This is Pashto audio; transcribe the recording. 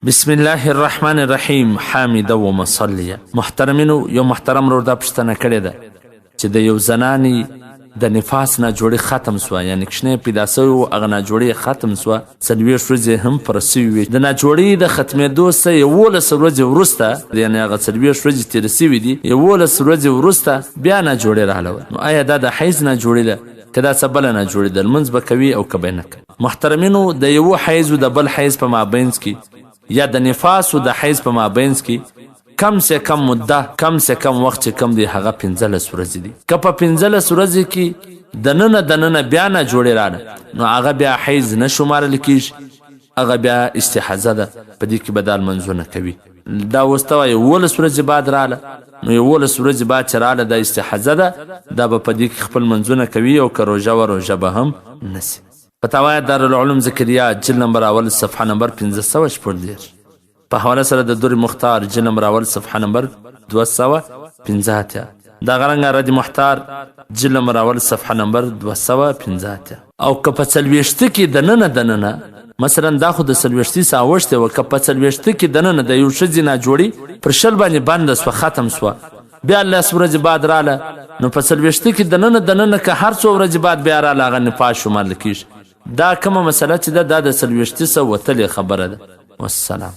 بسم الله الرحمن الرحیم حامده و مصلیه. محترمینو، یو محترم رو دا پوښتنه کړې ده چې د یو زنانې د نفاس ناجوړي ختم سوه، یعنې کښنۍ پیدا سوې و هغه ناجوړي ختم سوه، 40 ورځې هم پوره سوي وي. د ناجوړي د ختمېدو څه 11 ورځې وروسته، یعنې هغه 40 ورځې تېرې سوي دي، 11 ورځې وروسته بیا ناجوړي راغله. نو آیا دا د حیض ناجوړي ده که دا څه بله ناجوړي ده؟ لمونځ به کوي او که به یې نه کوي. محترمینو، د یوه حیض و د بل حیض په مابینځ کې یا د نفاس و د حیض په مابینځ کې کم سے کم مده، کم سے کم وخت چې کم دی هغه 15 ورځې دي. که په 15 ورځې کې دننه بیا ناجوړي راغله نو هغه بیا حیض نه شمارل کېږي، هغه بیا استحاضه ده، په دې کې به دا لمنځونه کوي. دا اوس ته وایي 11 ورځې بعد راغله، نو 11 ورځې بعد چې راغله دا استحاضه ده، دا به په دې کې خپل منځونه کوي او که روژه و روژه به هم نسي. فتاوی دارالعلوم ذکریا جلد نمبر اول صفحه نمبر 1514 په حواله سره د دور مختار جلد نمبر اول صفحه نمبر 215 دا غرنګ رد محتار جلد نمبر اول صفحه نمبر 215 او که په 40 کې دننه مثلا دا خو د 40 سا اوشته او که په 40 کې دننه د یو ښځې ناجوړي پر شل باندې بند سوه، ختم سوه، بیا 10 ورځې بعد راله نو په 40 کې دننه که هر څو ورځې بعد بیا راله هغه نفاس شمارل کېږي. دا کومه مسله چې ده دا د 40 څخه وتلې خبره ده. والسلام.